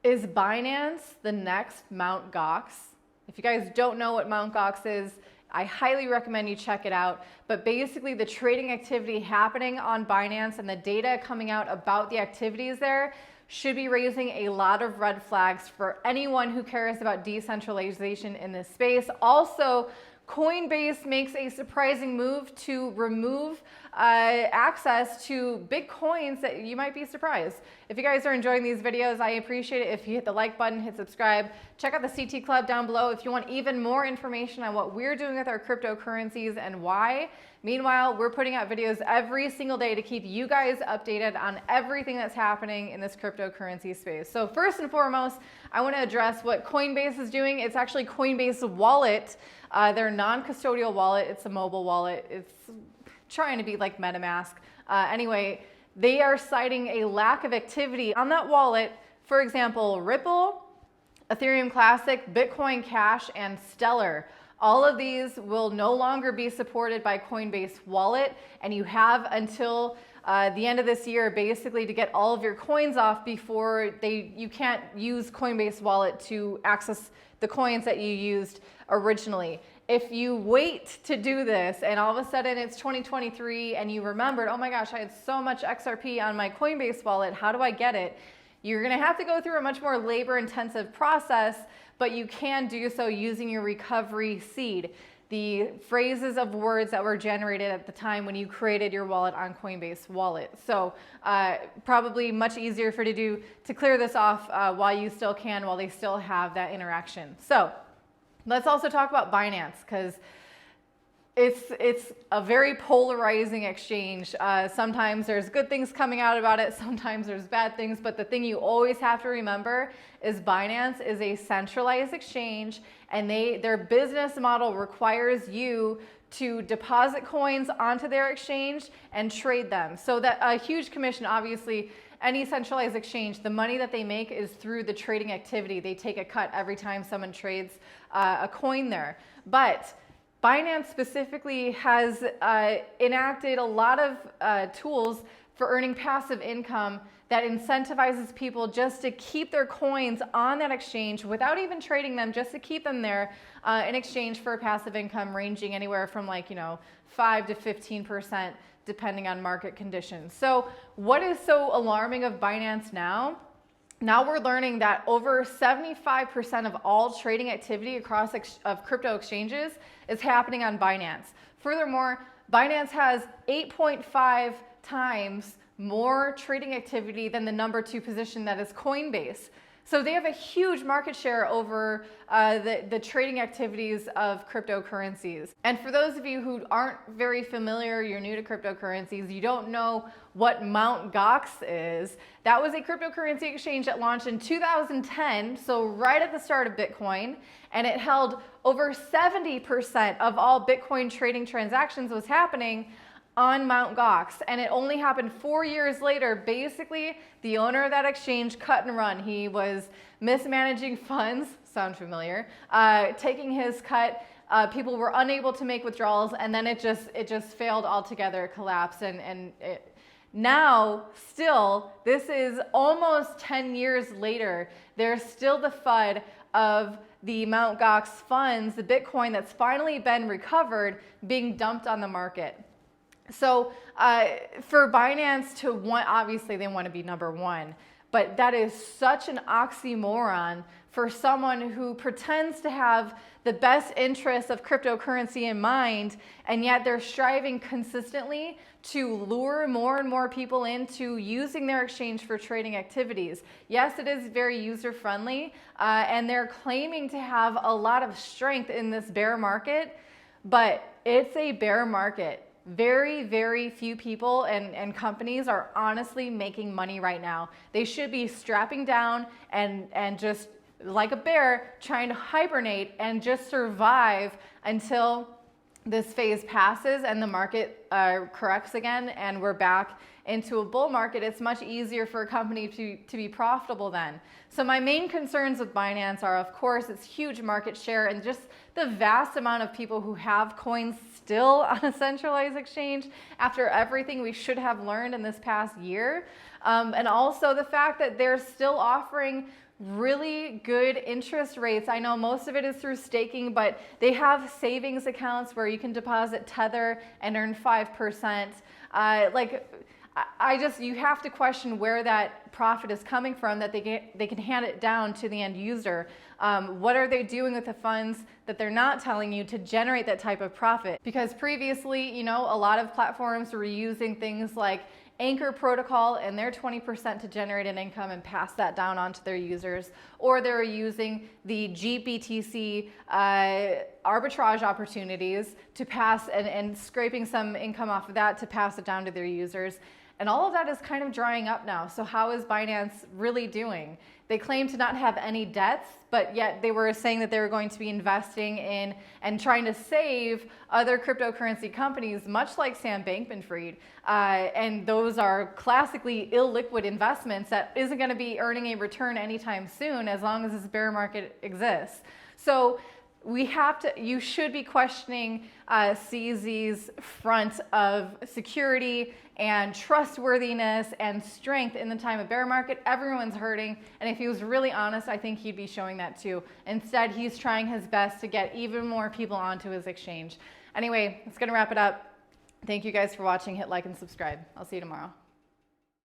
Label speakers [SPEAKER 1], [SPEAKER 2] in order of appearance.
[SPEAKER 1] Is Binance the next Mt. Gox? If you guys don't know what Mt. Gox is, I highly recommend you check it out. But basically the trading activity happening on Binance and the data coming out about the activities there should be raising a lot of red flags for anyone who cares about decentralization in this space. Also, Coinbase makes a surprising move to remove access to big coins that you might be surprised. If you guys are enjoying these videos, I appreciate it if you hit the like button, hit subscribe. Check out the CT Club down below if you want even more information on what we're doing with our cryptocurrencies and why. Meanwhile, we're putting out videos every single day to keep you guys updated on everything that's happening in this cryptocurrency space. So first and foremost, I want to address what Coinbase is doing. It's actually Coinbase Wallet, their non-custodial wallet. It's a mobile wallet. It's trying to be like MetaMask. Anyway, they are citing a lack of activity on that wallet. For example, Ripple, Ethereum Classic, Bitcoin Cash, and Stellar. All of these will no longer be supported by Coinbase Wallet, and you have until the end of this year basically to get all of your coins off before you can't use Coinbase Wallet to access the coins that you used originally. If you wait to do this and all of a sudden it's 2023 and you remembered, oh my gosh, I had so much XRP on my Coinbase wallet, how do I get it? You're gonna have to go through a much more labor-intensive process, but you can do so using your recovery seed, the phrases of words that were generated at the time when you created your wallet on Coinbase Wallet. So probably much easier for you to do to clear this off while you still can, while they still have that interaction. So let's also talk about Binance, because it's a very polarizing exchange. Sometimes there's good things coming out about it, sometimes there's bad things, but the thing you always have to remember is Binance is a centralized exchange, and their business model requires you to deposit coins onto their exchange and trade them. So that a huge commission, obviously, any centralized exchange, the money that they make is through the trading activity. They take a cut every time someone trades a coin there. But Binance specifically has enacted a lot of tools for earning passive income that incentivizes people just to keep their coins on that exchange without even trading them, just to keep them there in exchange for passive income ranging anywhere from 5 to 15% depending on market conditions. So what is so alarming of Binance now? Now we're learning that over 75% of all trading activity across crypto exchanges is happening on Binance. Furthermore, Binance has 8.5 times more trading activity than the number 2 position, that is Coinbase. So they have a huge market share over the trading activities of cryptocurrencies. And for those of you who aren't very familiar, you're new to cryptocurrencies, you don't know what Mt. Gox is, that was a cryptocurrency exchange that launched in 2010, so right at the start of Bitcoin, and it held over 70% of all Bitcoin trading transactions was happening on Mt. Gox, and it only happened 4 years later. Basically, the owner of that exchange cut and run. He was mismanaging funds, sound familiar, taking his cut. People were unable to make withdrawals, and then it just failed altogether, collapsed, and now, still, this is almost 10 years later, there's still the FUD of the Mt. Gox funds, the Bitcoin that's finally been recovered, being dumped on the market. So for Binance to want, obviously they want to be number 1, but that is such an oxymoron for someone who pretends to have the best interests of cryptocurrency in mind, and yet they're striving consistently to lure more and more people into using their exchange for trading activities. Yes, it is very user-friendly, and they're claiming to have a lot of strength in this bear market, but it's a bear market. Very, very few people and companies are honestly making money right now. They should be strapping down and just like a bear trying to hibernate and just survive until this phase passes and the market corrects again and we're back into a bull market. It's much easier for a company to be profitable then. So my main concerns with Binance are, of course, its huge market share and just the vast amount of people who have coins still on a centralized exchange after everything we should have learned in this past year. And also the fact that they're still offering really good interest rates. I know most of it is through staking, but they have savings accounts where you can deposit Tether and earn 5%. You have to question where that profit is coming from, that they can hand it down to the end user. What are they doing with the funds that they're not telling you to generate that type of profit? Because previously, a lot of platforms were using things like Anchor protocol and their 20% to generate an income and pass that down onto their users, or they're using the GBTC arbitrage opportunities to pass and scraping some income off of that to pass it down to their users. And all of that is kind of drying up now. So how is Binance really doing? They claim to not have any debts, but yet they were saying that they were going to be investing in and trying to save other cryptocurrency companies, much like Sam Bankman-Fried. And those are classically illiquid investments that isn't going to be earning a return anytime soon, as long as this bear market exists. So you should be questioning CZ's front of security and trustworthiness and strength in the time of bear market. Everyone's hurting, and if he was really honest, I think he'd be showing that too. Instead, he's trying his best to get even more people onto his exchange. Anyway, that's gonna wrap it up. Thank you guys for watching. Hit like and subscribe. I'll see you tomorrow.